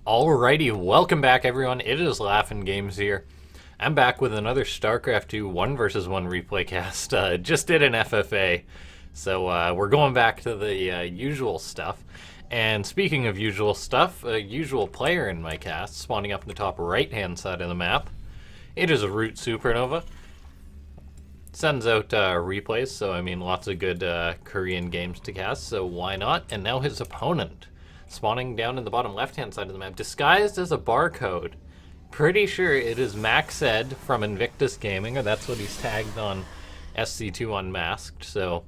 Alrighty, welcome back everyone. It is LaughNgamez here. I'm back with another Starcraft 2 1 versus 1 replay cast. Just did an FFA, so we're going back to the usual stuff. And speaking of usual stuff, a usual player in my cast, spawning up in the top right-hand side of the map. It is a Root SuperNova. Sends out replays, so I mean lots of good Korean games to cast, so why not? And now his opponent, spawning down in the bottom left-hand side of the map, disguised as a barcode. Pretty sure it is MacSed from Invictus Gaming, or that's what he's tagged on SC2 Unmasked. So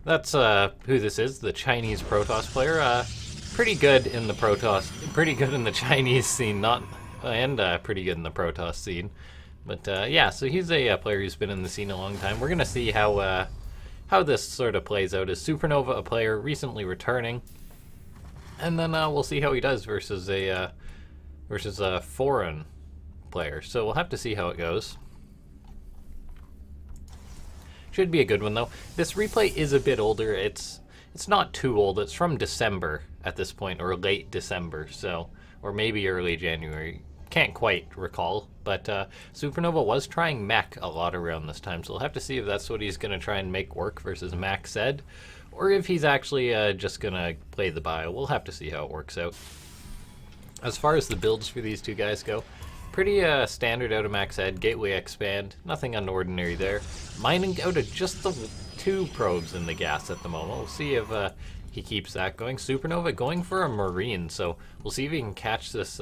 that's who this is, the Chinese Protoss player. Pretty good in the Protoss, pretty good in the Chinese scene, and pretty good in the Protoss scene. But yeah, so he's a player who's been in the scene a long time. We're gonna see how this sort of plays out. As SuperNova, a player recently returning. And then we'll see how he does versus a foreign player. So we'll have to see how it goes. Should be a good one though. This replay is a bit older. It's not too old. It's from December at this point, or late December. So, or maybe early January. Can't quite recall. But SuperNova was trying mech a lot around this time. So we'll have to see if that's what he's going to try and make work versus MacSed. Or if he's actually just going to play the bio. We'll have to see how it works out. As far as the builds for these two guys go, pretty standard out of MacSed, Gateway Expand, nothing unordinary there. Mining out of just the 2 probes in the gas at the moment. We'll see if he keeps that going. SuperNova going for a Marine, so we'll see if he can catch this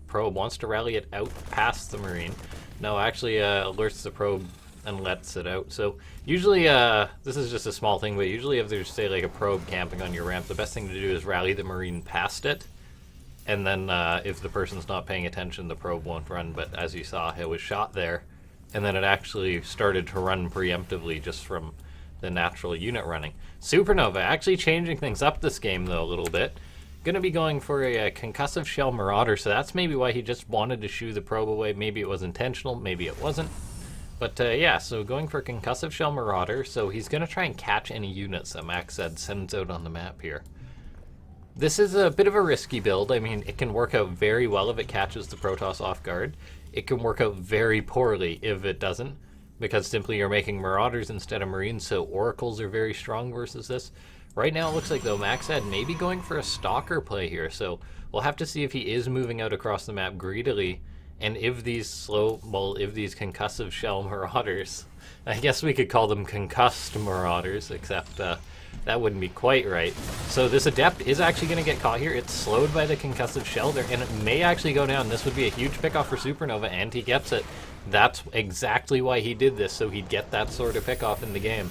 probe. Wants to rally it out past the Marine. No, actually alerts the probe and lets it out. So usually, this is just a small thing, but usually if there's, say, like a probe camping on your ramp, the best thing to do is rally the Marine past it. And then if the person's not paying attention, the probe won't run. But as you saw, it was shot there. And then it actually started to run preemptively just from the natural unit running. SuperNova actually changing things up this game, though, a little bit. Going to be going for a concussive shell marauder, so that's maybe why he just wanted to shoo the probe away. Maybe it was intentional, maybe it wasn't. But yeah, so going for concussive shell marauder, so he's going to try and catch any units that MacSed sends out on the map here. This is a bit of a risky build. I mean, it can work out very well if it catches the Protoss off guard. It can work out very poorly if it doesn't, because simply you're making marauders instead of marines, so oracles are very strong versus this. Right now it looks like, though, MacSed may be going for a stalker play here, so we'll have to see if he is moving out across the map greedily. And if these concussive shell marauders, I guess we could call them concussed marauders, except that wouldn't be quite right. So this adept is actually going to get caught here. It's slowed by the concussive shell there, and it may actually go down. This would be a huge pickoff for SuperNova, and he gets it. That's exactly why he did this, so he'd get that sort of pickoff in the game.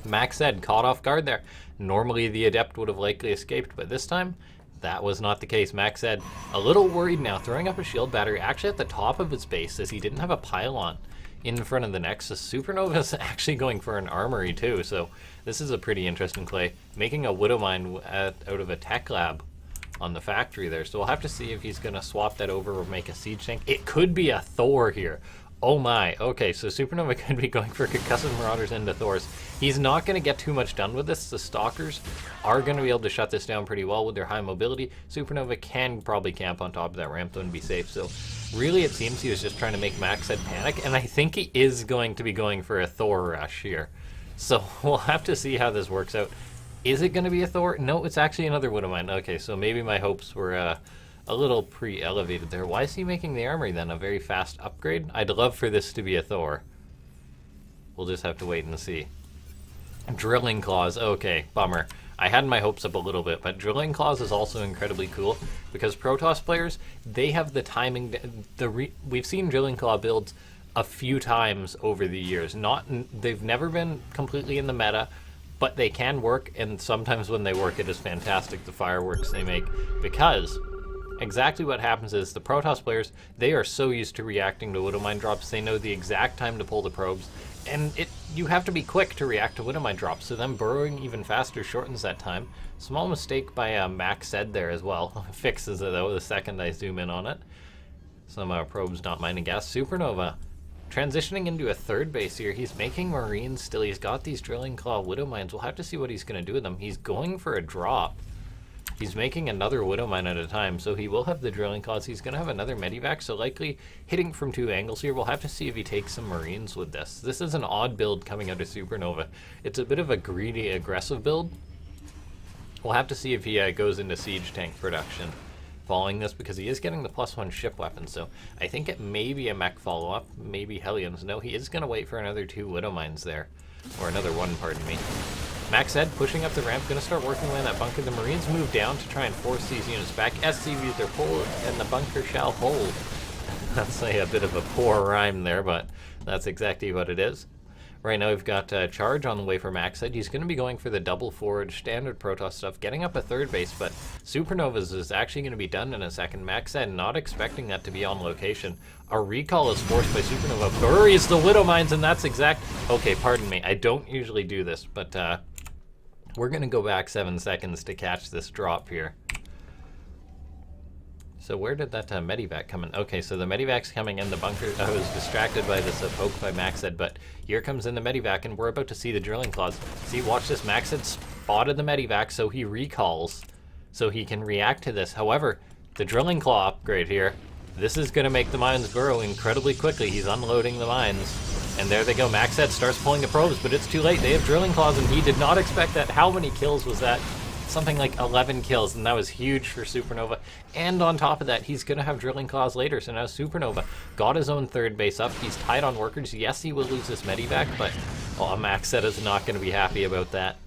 MacSed caught off guard there. Normally the adept would have likely escaped, but this time that was not the case. MacSed a little worried now, throwing up a shield battery actually at the top of his base, as he didn't have a pylon in front of the Nexus. SuperNova's actually going for an armory too, so this is a pretty interesting play. Making a Widow Mine out of a tech lab on the factory there, so we'll have to see if he's going to swap that over or make a siege tank. It could be a Thor here. Oh my, okay, so SuperNova could be going for concussive marauders into Thors. He's not going to get too much done with this. The Stalkers are going to be able to shut this down pretty well with their high mobility. SuperNova can probably camp on top of that ramp though and be safe. So really it seems he was just trying to make MacSed panic, and I think he is going to be going for a Thor rush here. So we'll have to see how this works out. Is it going to be a Thor? No, it's actually another Widow Mine. Okay, so maybe my hopes were a little pre-elevated there. Why is he making the armory then? A very fast upgrade? I'd love for this to be a Thor. We'll just have to wait and see. Drilling Claws. Okay, bummer. I had my hopes up a little bit, but Drilling Claws is also incredibly cool because Protoss players, they have the timing. We've seen Drilling Claw builds a few times over the years. They've never been completely in the meta, but they can work, and sometimes when they work, it is fantastic, the fireworks they make, because exactly what happens is the Protoss players, they are so used to reacting to Widow Mine drops, they know the exact time to pull the probes, and you have to be quick to react to Widow Mine drops, so them burrowing even faster shortens that time. Small mistake by MacSed there as well. Fixes it though the second I zoom in on it. Some probes not mining gas. SuperNova transitioning into a third base here. He's making Marines still. He's got these Drilling Claw Widow Mines. We'll have to see what he's going to do with them. He's going for a drop. He's making another Widow Mine at a time, so he will have the Drilling Claws. He's going to have another Medivac, so likely hitting from 2 angles here. We'll have to see if he takes some Marines with this. This is an odd build coming out of SuperNova. It's a bit of a greedy, aggressive build. We'll have to see if he goes into Siege Tank production following this, because he is getting the +1 ship weapon, so I think it may be a mech follow-up, maybe Hellions. No, he is going to wait for another 2 Widow Mines there, or another 1, pardon me. MacSed pushing up the ramp, going to start working away on that bunker. The Marines move down to try and force these units back. SCVs are pulled, and the bunker shall hold. That's a bit of a poor rhyme there, but that's exactly what it is. Right now we've got Charge on the way for MacSed. He's going to be going for the double forge, standard Protoss stuff, getting up a 3rd base, but SuperNova's is actually going to be done in a second. MacSed not expecting that to be on location. A recall is forced by SuperNova, buries the Widow Mines, and that's okay, pardon me, I don't usually do this, but we're going to go back 7 seconds to catch this drop here. So where did that Medivac come in? Okay, so the Medivac's coming in the bunker. I was distracted by this poke by MacSed, but here comes in the Medivac, and we're about to see the Drilling Claws. See, watch this. MacSed spotted the Medivac, so he recalls, so he can react to this. However, the Drilling Claw upgrade here, this is going to make the mines burrow incredibly quickly. He's unloading the mines, and there they go. MacSed starts pulling the probes, but it's too late. They have Drilling Claws, and he did not expect that. How many kills was that? Something like 11 kills, and that was huge for SuperNova. And on top of that, he's going to have Drilling Claws later, so now SuperNova got his own 3rd base up. He's tied on workers. Yes, he will lose this Medivac, but MacSed is not going to be happy about that.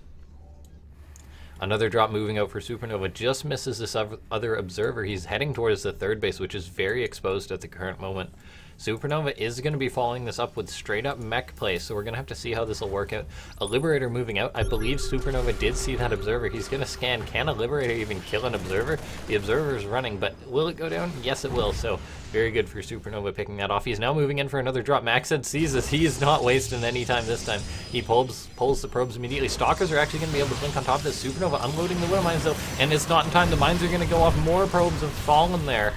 Another drop moving out for SuperNova, just misses this other observer. He's heading towards the 3rd base, which is very exposed at the current moment. SuperNova is going to be following this up with straight up mech play, so we're going to have to see how this will work out. A Liberator moving out. I believe SuperNova did see that observer. He's going to scan. Can a Liberator even kill an observer? The observer is running, but will it go down? Yes, it will. So very good for SuperNova picking that off. He's now moving in for another drop. MacSed sees this. He is not wasting any time this time. He pulls the probes immediately. Stalkers are actually going to be able to blink on top of this. SuperNova unloading the Widow Mines, though, and it's not in time. The mines are going to go off. More probes have fallen there.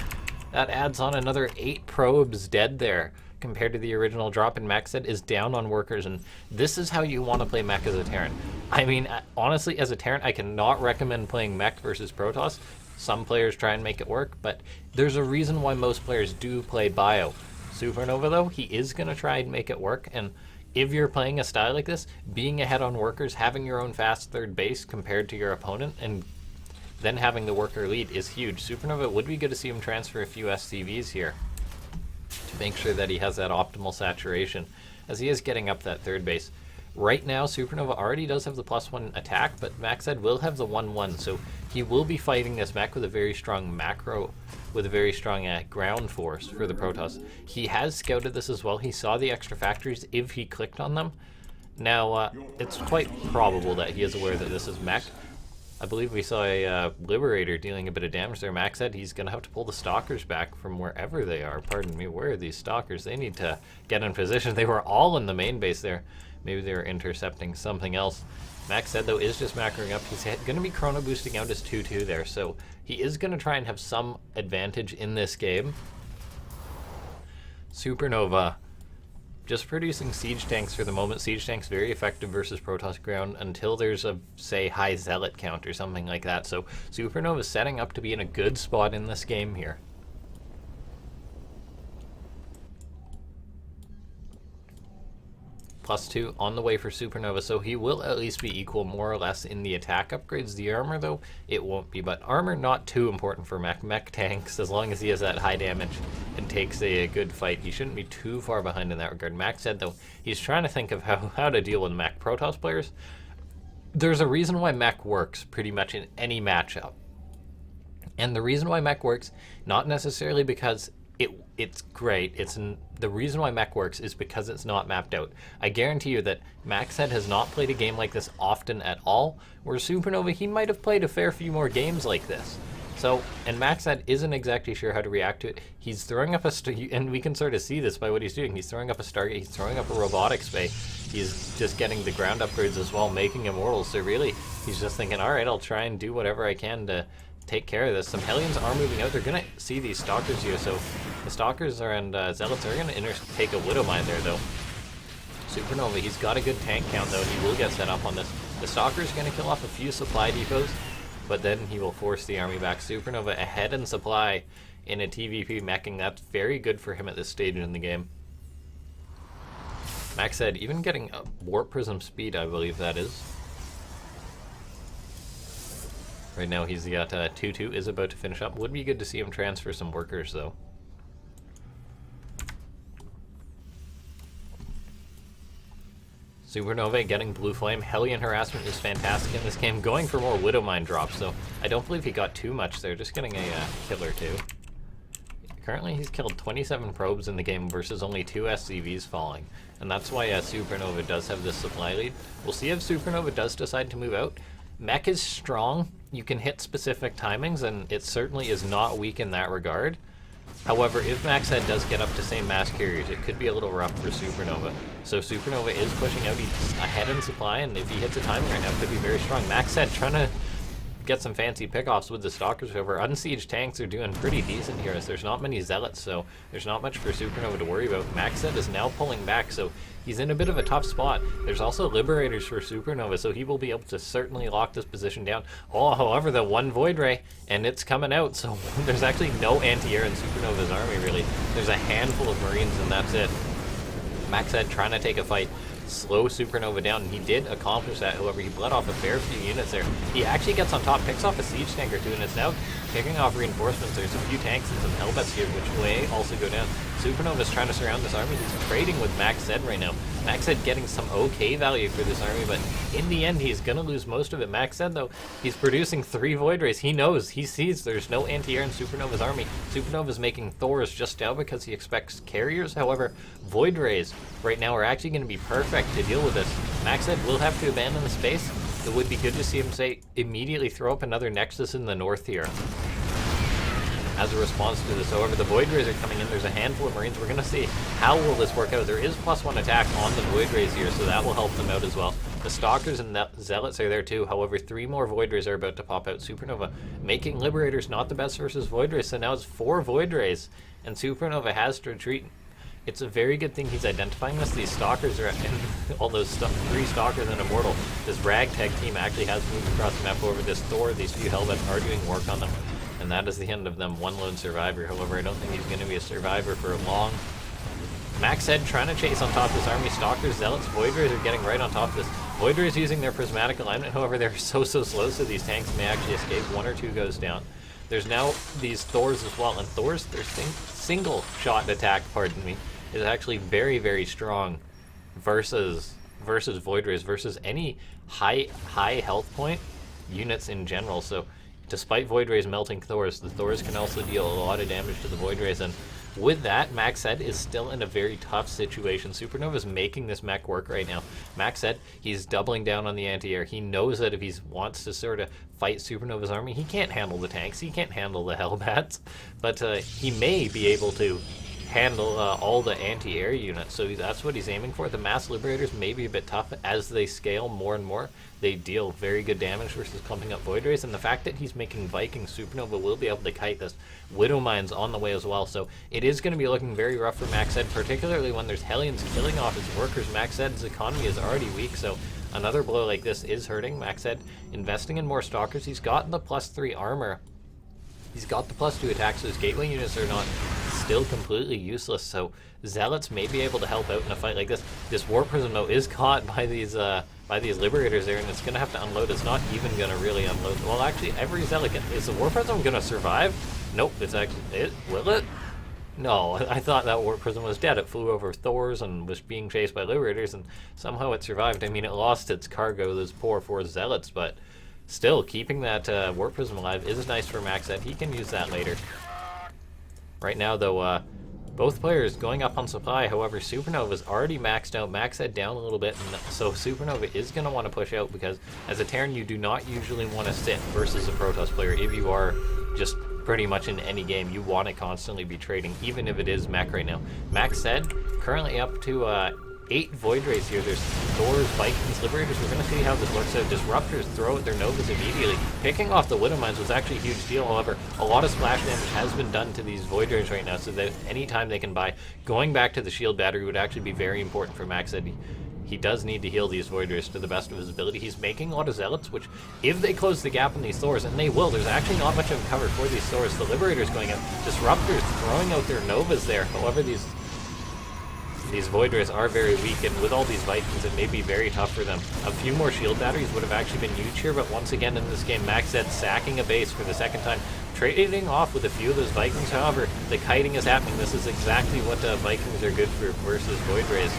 That adds on another 8 probes dead there compared to the original drop, and MacSed is down on workers, and this is how you want to play mech as a Terran. I mean, honestly, as a Terran, I cannot recommend playing mech versus Protoss. Some players try and make it work, but there's a reason why most players do play Bio. SuperNova, though, he is going to try and make it work, and if you're playing a style like this, being ahead on workers, having your own fast 3rd base compared to your opponent, and then having the worker lead is huge. SuperNova, would be good to see him transfer a few SCVs here to make sure that he has that optimal saturation, as he is getting up that 3rd base. Right now, SuperNova already does have the +1 attack, but MacSed will have the 1/1, so he will be fighting this mech with a very strong macro, with a very strong ground force for the Protoss. He has scouted this as well. He saw the extra factories if he clicked on them. Now, it's quite probable that he is aware that this is mech. I believe we saw a Liberator dealing a bit of damage there. MacSed he's going to have to pull the Stalkers back from wherever they are. Pardon me, where are these Stalkers? They need to get in position. They were all in the main base there. Maybe they were intercepting something else. MacSed, though, is just macroing up. He's going to be chrono boosting out his 2-2 there, so he is going to try and have some advantage in this game. SuperNova just producing siege tanks for the moment. Siege tanks very effective versus Protoss ground until there's a, say, high zealot count or something like that. So SuperNova is setting up to be in a good spot in this game here. +2 on the way for SuperNova, so he will at least be equal more or less in the attack upgrades. The armor, though, it won't be, but armor not too important for mech tanks. As long as he has that high damage and takes a good fight, he shouldn't be too far behind in that regard. MacSed, though, he's trying to think of how to deal with mech Protoss players. There's a reason why mech works pretty much in any matchup, and the reason why mech works, not necessarily because it's great. The reason why mech works is because it's not mapped out. I guarantee you that MacSed has not played a game like this often at all, where SuperNova, he might have played a fair few more games like this. So, and MacSed isn't exactly sure how to react to it. He's throwing up and we can sort of see this by what he's doing. He's throwing up a Stargate, he's throwing up a robotics bay. He's just getting the ground upgrades as well, making immortals. So really, he's just thinking, all right, I'll try and do whatever I can to take care of this. Some Hellions are moving out. They're going to see these Stalkers here, so the Stalkers and Zealots are going to take a Widow Mine there, though. SuperNova, he's got a good tank count, though. He will get set up on this. The Stalker's going to kill off a few supply depots. but then he will force the army back. SuperNova ahead in supply in a TvP meching. That's very good for him at this stage in the game. MacSed even getting a Warp Prism speed, I believe that is. Right now he's got 2-2, is about to finish up. Would be good to see him transfer some workers though. SuperNova getting Blue Flame. Hellion Harassment is fantastic in this game. Going for more Widowmine drops, so I don't believe he got too much there. Just getting a kill or two. Currently he's killed 27 probes in the game versus only 2 SCVs falling. And that's why SuperNova does have this supply lead. We'll see if SuperNova does decide to move out. Mech is strong. You can hit specific timings, and it certainly is not weak in that regard. However, if MacSed does get up to same mass carriers, it could be a little rough for SuperNova. So SuperNova is pushing out, he's ahead in supply, and if he hits a timing right now, it could be very strong. MacSed trying to get some fancy pickoffs with the Stalkers. However, unsieged tanks are doing pretty decent here, as there's not many Zealots, so there's not much for SuperNova to worry about. MacSed is now pulling back, so he's in a bit of a tough spot. There's also Liberators for SuperNova, so he will be able to certainly lock this position down. Oh, however, the one Void Ray, and it's coming out, so there's actually no anti-air in SuperNova's army, really. There's a handful of Marines, and that's it. MacSed trying to take a fight, slow SuperNova down, and he did accomplish that. However, he bled off a fair few units there. He actually gets on top, picks off a siege tank or two, and it's now kicking off reinforcements. There's a few tanks and some Hellbats here, which may also go down. SuperNova's trying to surround this army. He's trading with MacSed right now. MacSed getting some okay value for this army, but in the end, he's going to lose most of it. MacSed, though, he's producing 3 Void Rays. He knows, he sees there's no anti-air in SuperNova's army. SuperNova's making Thors just now because he expects carriers. However, Void Rays right now are actually going to be perfect to deal with this. MacSed will have to abandon the space. It would be good to see him, say, immediately throw up another Nexus in the north here as a response to this. However, the Void Rays are coming in. There's a handful of Marines. We're going to see how will this work out. There is +1 attack on the Void Rays here, so that will help them out as well. The Stalkers and the Zealots are there too. However, 3 more Void Rays are about to pop out. SuperNova making Liberators not the best versus Void Rays, so now it's 4 Void Rays, and SuperNova has to retreat. It's a very good thing he's identifying this. These Stalkers are, and all those 3 Stalkers and Immortal. This ragtag team actually has moved across the map over this Thor. These few Hellbats are doing work on them. And that is the end of them. 1 lone survivor. However, I don't think he's going to be a survivor for long. MacSed trying to chase on top of this army. Stalkers, Zealots, Void Rays are getting right on top of this. Void Rays using their prismatic alignment. However, they're so slow, so these tanks may actually escape. 1 or 2 goes down. There's now these Thors as well. And Thors, their single shot attack, pardon me, is actually very strong versus Void Rays, versus any high health point units in general. So despite Void Rays melting Thors, the Thors can also deal a lot of damage to the Void Rays, and with that, MacSed is still in a very tough situation. SuperNova's making this mech work right now. MacSed, he's doubling down on the anti-air. He knows that if he wants to sort of fight SuperNova's army, he can't handle the tanks, he can't handle the Hellbats, but he may be able to handle all the anti-air units, so that's what he's aiming for. The Mass Liberators may be a bit tough as they scale more and more. They deal very good damage versus clumping up Void Rays, and the fact that he's making Vikings, SuperNova will be able to kite this. Widowmine's on the way as well, so it is going to be looking very rough for MacSed, particularly when there's Hellions killing off his workers. MacSed's economy is already weak, so another blow like this is hurting. MacSed investing in more Stalkers. He's got the +3 armor. He's got the +2 attack, so his gateway units are not still completely useless, so Zealots may be able to help out in a fight like this. This Warp Prism, though, is caught by these Liberators there, and it's going to have to unload. It's not even going to really unload. Well, actually, every Zealot is the Warp Prism going to survive? Nope, it's actually... Will it? No, I thought that Warp Prism was dead. It flew over Thors and was being chased by Liberators, and somehow it survived. I mean, it lost its cargo, those poor 4 Zealots, but still, keeping that Warp Prism alive is nice for MacSed. He can use that later. Right now, though, both players going up on supply. However, SuperNova's already maxed out. MacSed down a little bit, and so SuperNova is going to want to push out, because as a Terran, you do not usually want to sit versus a Protoss player. If you are just pretty much in any game, you want to constantly be trading, even if it is mech right now. MacSed currently up to 8 Void Rays here. There's Thors, Vikings, Liberators. We're going to see how this works out. Disruptors throw at their Novas immediately. Picking off the Widowmines was actually a huge deal. However, a lot of splash damage has been done to these Void Rays right now, so that anytime they can buy, going back to the shield battery would actually be very important for MacSed. he does need to heal these Void Rays to the best of his ability. He's making a lot of Zealots, which, if they close the gap on these Thors, and they will, there's actually not much of cover for these Thors. The Liberator's going out. Disruptors throwing out their Novas there. However, these Void Rays are very weak, and with all these Vikings, it may be very tough for them. A few more shield batteries would have actually been huge here, but once again in this game, MacSed sacking a base for the second time, trading off with a few of those Vikings. However, the kiting is happening. This is exactly what Vikings are good for versus Void Rays.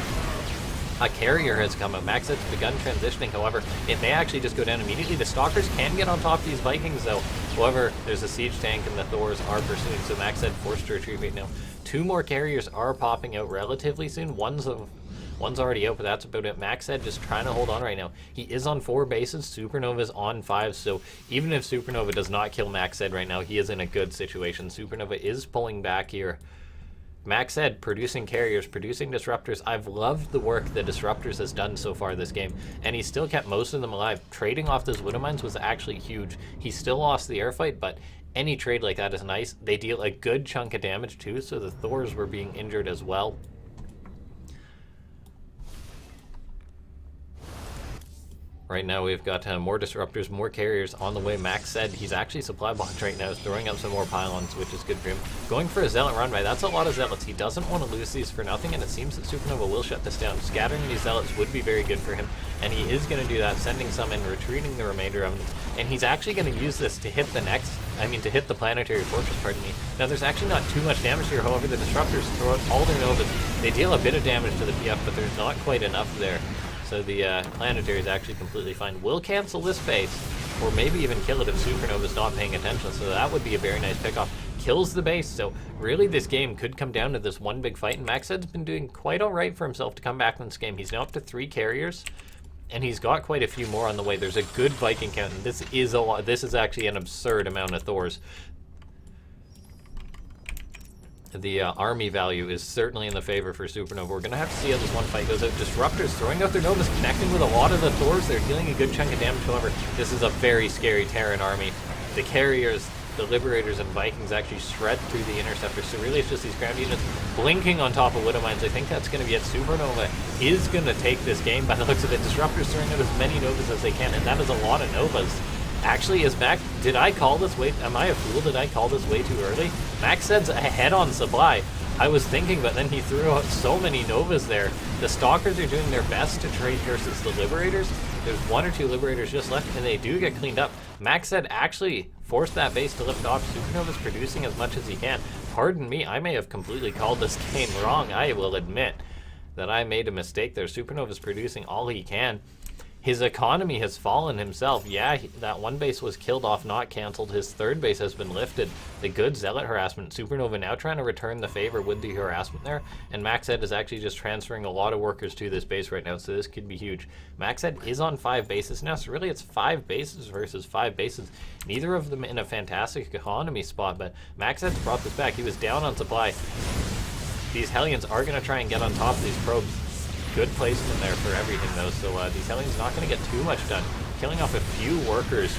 A carrier has come up. MacSed's begun transitioning, however, it may actually just go down immediately. The Stalkers can get on top of these Vikings, though. However, there's a siege tank, and the Thors are pursuing, so MacSed forced to retreat right now. 2 more carriers are popping out relatively soon. One's already out, but that's about it. MacSed just trying to hold on right now. He is on 4 bases. SuperNova's on 5, so even if SuperNova does not kill MacSed right now, he is in a good situation. SuperNova is pulling back here. MacSed producing carriers, producing disruptors. I've loved the work that Disruptors has done so far this game, and he still kept most of them alive. Trading off those Widow Mines was actually huge. He still lost the air fight, but any trade like that is nice. They deal a good chunk of damage too, so the Thors were being injured as well. Right now we've got more Disruptors, more carriers on the way. MacSed, he's actually supply box right now, throwing up some more pylons, which is good for him. Going for a Zealot run by, that's a lot of Zealots. He doesn't want to lose these for nothing, and it seems that SuperNova will shut this down. Scattering these Zealots would be very good for him, and he is going to do that, sending some in, retreating the remainder of them. And he's actually going to use this to hit to hit the Planetary Fortress, pardon me. Now there's actually not too much damage here, however the Disruptors throw out all their Novas. They deal a bit of damage to the PF, but there's not quite enough there. So the Planetary is actually completely fine. We'll cancel this base, or maybe even kill it if SuperNova's not paying attention. So that would be a very nice pickoff. Kills the base, so really this game could come down to this one big fight, and MacSed's been doing quite alright for himself to come back in this game. He's now up to 3 carriers, and he's got quite a few more on the way. There's a good Viking count, and this is a lot. This is actually an absurd amount of Thors. The army value is certainly in the favor for SuperNova. We're going to have to see how this one fight goes out. Disruptors throwing out their Novas, connecting with a lot of the Thors. They're dealing a good chunk of damage. However, this is a very scary Terran army. The carriers, the Liberators, and Vikings actually shred through the Interceptors. So really it's just these ground units blinking on top of Widow Mines. I think that's going to be it. SuperNova is going to take this game by the looks of it. Disruptors throwing out as many Novas as they can, and that is a lot of Novas. Actually, did I call this way? Am I a fool? Did I call this way too early? MacSed's ahead on supply. I was thinking, but then he threw out so many Novas there. The Stalkers are doing their best to trade versus the Liberators. There's 1 or 2 Liberators just left, and they do get cleaned up. MacSed actually forced that base to lift off. SuperNova's producing as much as he can. Pardon me, I may have completely called this game wrong. I will admit that I made a mistake there. SuperNova's producing all he can. His economy has fallen himself. Yeah, that one base was killed off, not canceled. His 3rd base has been lifted. The good Zealot harassment. SuperNova now trying to return the favor with the harassment there. And MacSed is actually just transferring a lot of workers to this base right now, so this could be huge. MacSed is on 5 bases now, so really it's 5 bases versus 5 bases. Neither of them in a fantastic economy spot, but MacSed's brought this back. He was down on supply. These Hellions are going to try and get on top of these probes. Good placement there for everything, though, so these Hellions not going to get too much done. Killing off a few workers.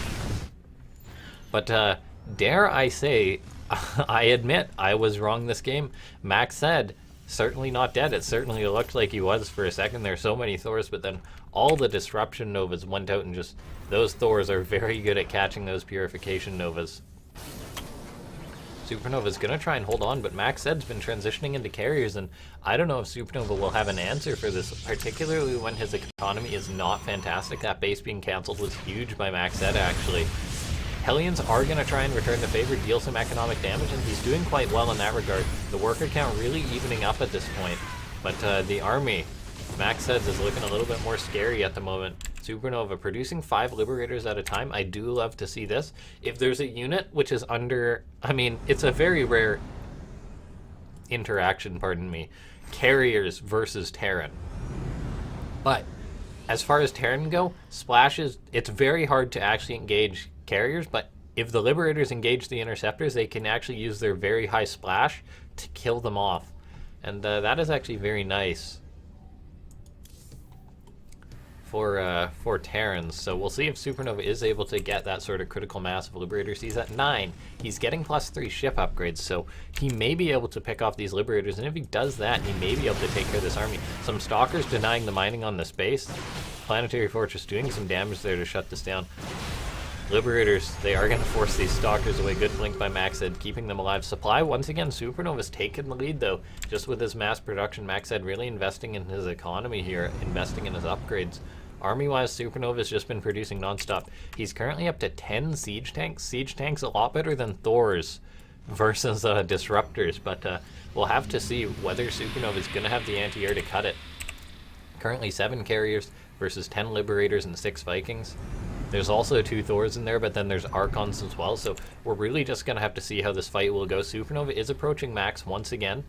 But dare I say, I admit I was wrong this game. MacSed, certainly not dead. It certainly looked like he was for a second there. So many Thors, but then all the Disruption Novas went out, and just those Thors are very good at catching those Purification Novas. SuperNova's going to try and hold on, but MacSed's been transitioning into carriers, and I don't know if SuperNova will have an answer for this, particularly when his economy is not fantastic. That base being cancelled was huge by MacSed, actually. Hellions are going to try and return the favor, deal some economic damage, and he's doing quite well in that regard. The worker count really evening up at this point, but the army, MacSed, is looking a little bit more scary at the moment. SuperNova producing 5 Liberators at a time. I do love to see this. If there's a unit which is under, I mean, it's a very rare interaction, pardon me, carriers versus Terran. But as far as Terran go, splashes, it's very hard to actually engage carriers, but if the Liberators engage the Interceptors, they can actually use their very high splash to kill them off. And that is actually very nice for Terrans. So we'll see if SuperNova is able to get that sort of critical mass of Liberators. He's at 9. He's getting +3 ship upgrades, so he may be able to pick off these Liberators, and if he does that, he may be able to take care of this army. Some Stalkers denying the mining on this base. Planetary Fortress doing some damage there to shut this down. Liberators, they are going to force these Stalkers away. Good blink by MacSed, keeping them alive. Supply, once again, SuperNova's taken the lead, though. Just with his mass production, MacSed really investing in his economy here, investing in his upgrades. Army-wise, SuperNova's just been producing non-stop. He's currently up to 10 siege tanks. Siege tanks a lot better than Thors versus Disruptors, but we'll have to see whether SuperNova's going to have the anti-air to cut it. Currently 7 carriers versus 10 Liberators and 6 Vikings. There's also 2 Thors in there, but then there's Archons as well, so we're really just going to have to see how this fight will go. SuperNova is approaching max once again,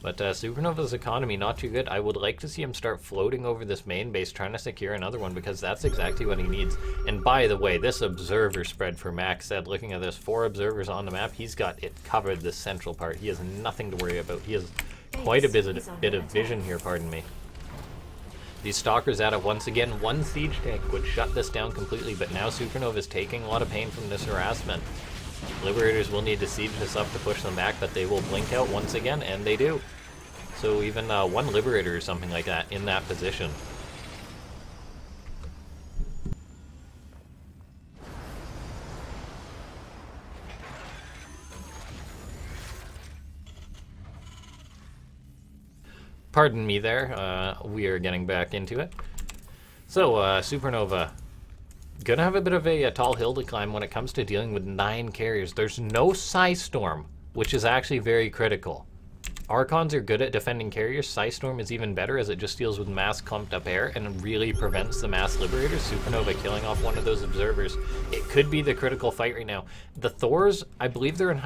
but SuperNova's economy not too good. I would like to see him start floating over this main base, trying to secure another one, because that's exactly what he needs. And by the way, this observer spread for MacSed, looking at this, 4 observers on the map, he's got it covered, this central part. He has nothing to worry about. He has quite a bit of vision here, pardon me. These Stalkers at it once again. 1 siege tank would shut this down completely, but now SuperNova is taking a lot of pain from this harassment. Liberators will need to siege this up to push them back, but they will blink out once again, and they do. So even 1 Liberator or something like that in that position. Pardon me there, we are getting back into it. So, SuperNova, gonna have a bit of a tall hill to climb when it comes to dealing with 9 carriers. There's no Psystorm, which is actually very critical. Archons are good at defending carriers. Psystorm is even better, as it just deals with mass clumped up air and really prevents the mass Liberators. SuperNova killing off one of those observers. It could be the critical fight right now. The Thors, I believe they're in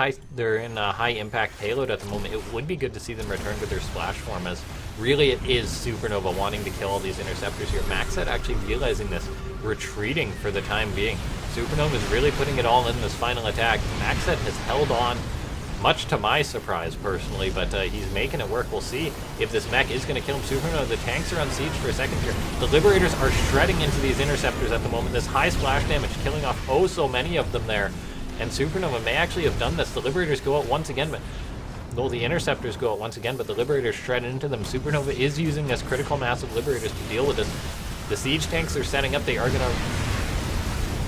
high impact payload at the moment. It would be good to see them return to their splash form, as really it is SuperNova wanting to kill all these interceptors here. MacSed actually realizing this, retreating for the time being. SuperNova is really putting it all in this final attack. MacSed has held on, much to my surprise personally, but he's making it work. We'll see if this mech is going to kill him. SuperNova, the tanks are on siege for a second here. The Liberators are shredding into these interceptors at the moment. This high splash damage killing off oh so many of them there. And SuperNova may actually have done this. The Liberators go out once again, but though the interceptors go out once again, but the Liberators shred into them. SuperNova is using this critical mass of Liberators to deal with this. The siege tanks they're setting up, they are going to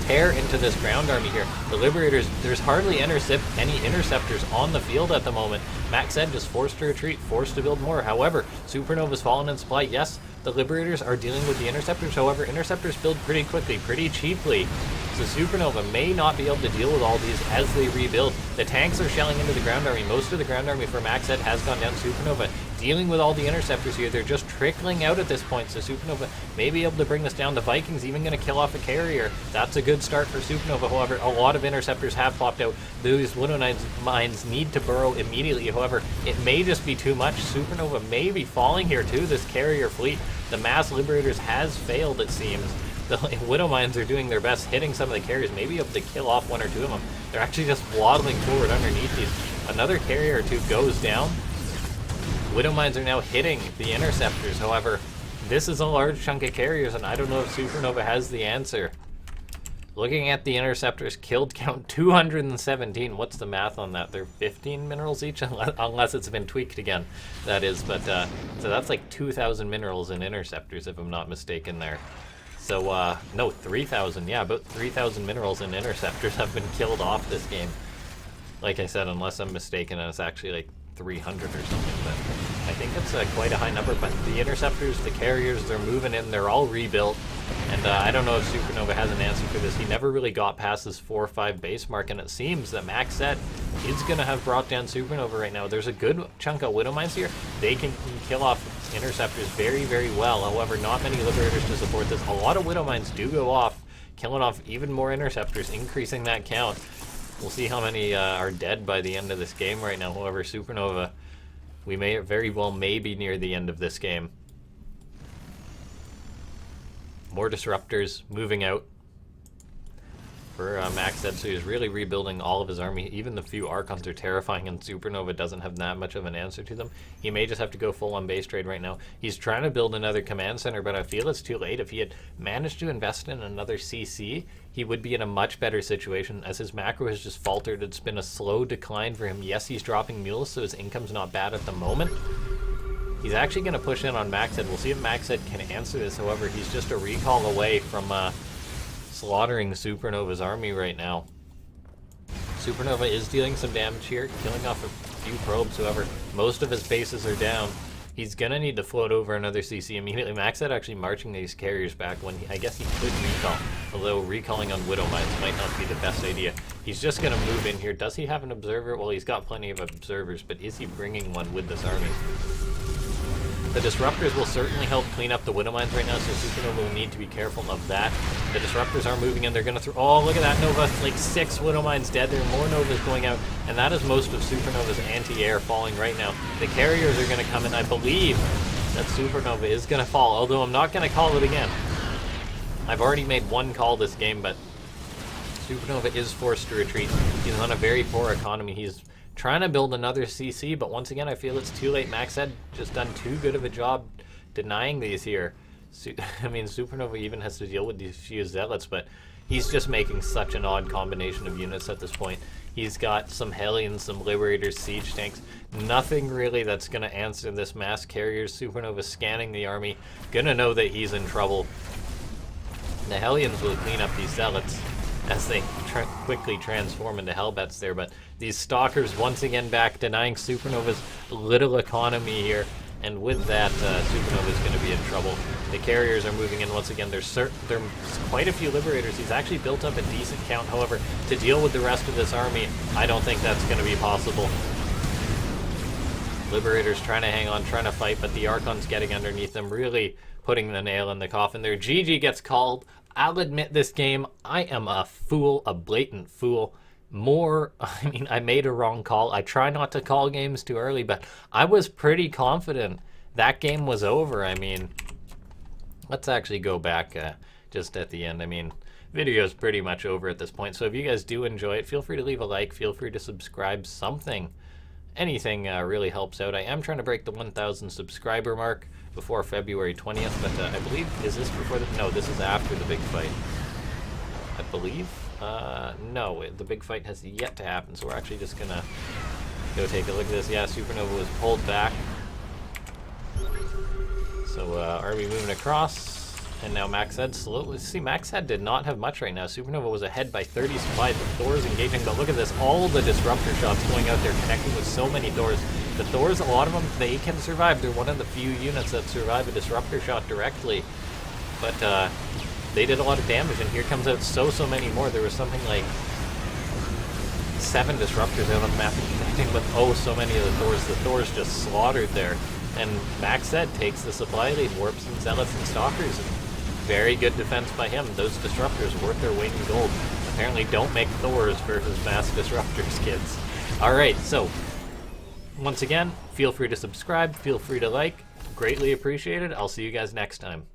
tear into this ground army here. The Liberators, there's hardly any interceptors on the field at the moment. MacSed just forced to retreat, forced to build more. However, SuperNova's fallen in supply. Yes, the Liberators are dealing with the interceptors. However, interceptors build pretty quickly, pretty cheaply. So SuperNova may not be able to deal with all these as they rebuild. The tanks are shelling into the ground army. Most of the ground army for MacSed has gone down. SuperNova dealing with all the interceptors here. They're just trickling out at this point, so SuperNova may be able to bring this down. The Vikings even going to kill off a carrier. That's a good start for SuperNova. However, a lot of interceptors have popped out. Those Widow mines need to burrow immediately. However, it may just be too much. SuperNova may be falling here too, this carrier fleet. The mass Liberators has failed, it seems. The Widow mines are doing their best, hitting some of the carriers, maybe able to kill off 1 or 2 of them. They're actually just waddling forward underneath these. Another carrier or 2 goes down. Widow mines are now hitting the interceptors. However, this is a large chunk of carriers, and I don't know if SuperNova has the answer. Looking at the interceptors, killed count 217. What's the math on that? They're 15 minerals each, unless it's been tweaked again. That is, but so that's like 2,000 minerals in interceptors, if I'm not mistaken there. So, no, 3,000. Yeah, about 3,000 minerals and interceptors have been killed off this game. Like I said, unless I'm mistaken, and it's actually like 300 or something. But I think it's quite a high number. But the interceptors, the carriers, they're moving in. They're all rebuilt. And I don't know if SuperNova has an answer for this. He never really got past his 4 or 5 base mark, and it seems that MacSed is going to have brought down SuperNova right now. There's a good chunk of Widow mines here. They can kill off interceptors very, very well. However, not many Liberators to support this. A lot of Widow mines do go off, killing off even more interceptors, increasing that count. We'll see how many are dead by the end of this game right now. However, SuperNova, we may very well be near the end of this game. More disruptors moving out. for MacSed, so he's really rebuilding all of his army. Even the few Archons are terrifying, and SuperNova doesn't have that much of an answer to them. He may just have to go full on base trade right now. He's trying to build another command center, but I feel it's too late. If he had managed to invest in another CC, he would be in a much better situation, as his macro has just faltered. It's been a slow decline for him. Yes, he's dropping mules, so his income's not bad at the moment. He's actually going to push in on MacSed. We'll see if MacSed can answer this. However, he's just a recall away from slaughtering SuperNova's army right now. SuperNova is dealing some damage here, killing off a few probes. However, most of his bases are down. He's going to need to float over another CC immediately. MacSed actually marching these carriers back when I guess he could recall. Although recalling on Widow Mines might not be the best idea. He's just going to move in here. Does he have an observer? Well, he's got plenty of observers, but is he bringing one with this army? The Disruptors will certainly help clean up the Widow Mines right now, so SuperNova will need to be careful of that. The Disruptors are moving in. They're going to throw... Oh, look at that Nova. Like 6 Widow Mines dead. There are more Novas going out, and that is most of SuperNova's anti-air falling right now. The carriers are going to come in. I believe that SuperNova is going to fall, although I'm not going to call it again. I've already made one call this game, but SuperNova is forced to retreat. He's on a very poor economy. He's trying to build another CC, but once again, I feel it's too late. MacSed just done too good of a job denying these here. I mean, SuperNova even has to deal with these few Zealots, but he's just making such an odd combination of units at this point. He's got some Hellions, some Liberators, Siege Tanks. Nothing really that's going to answer this mass carriers. SuperNova scanning the army, gonna know that he's in trouble. The Hellions will clean up these Zealots as they quickly transform into Hellbets there, but these Stalkers once again back, denying SuperNova's little economy here, and with that, SuperNova's going to be in trouble. The carriers are moving in once again. There's quite a few Liberators. He's actually built up a decent count, however, to deal with the rest of this army, I don't think that's going to be possible. Liberators trying to hang on, trying to fight, but the Archon's getting underneath them, really putting the nail in the coffin there. GG gets called. I'll admit this game, I am a fool, a blatant fool. I made a wrong call. I try not to call games too early, but I was pretty confident that game was over. I mean, let's actually go back just at the end. I mean, video's pretty much over at this point, so if you guys do enjoy it, feel free to leave a like, feel free to subscribe, something. Anything really helps out. I am trying to break the 1,000 subscriber mark before February 20th, but I believe, is this before the... No, this is after the big fight. I believe? No, the big fight has yet to happen, so we're actually just gonna go take a look at this. Yeah, SuperNova was pulled back. So, army moving across, and now MacSed slowly... See, MacSed did not have much right now. SuperNova was ahead by 30 supplies, the Thor's engaging, but look at this, all the Disruptor shots going out there, connecting with so many Thors. The Thors, a lot of them, they can survive. They're one of the few units that survive a Disruptor shot directly, but, they did a lot of damage, and here comes out so many more. There was something like 7 Disruptors out on the map, connecting with so many of the Thors. The Thors just slaughtered there, and MacSed takes the supply lead, warps and Zealots and Stalkers. And very good defense by him. Those Disruptors worth their weight in gold. Apparently don't make Thors versus mass Disruptors, kids. Alright, so once again, feel free to subscribe, feel free to like. Greatly appreciated. I'll see you guys next time.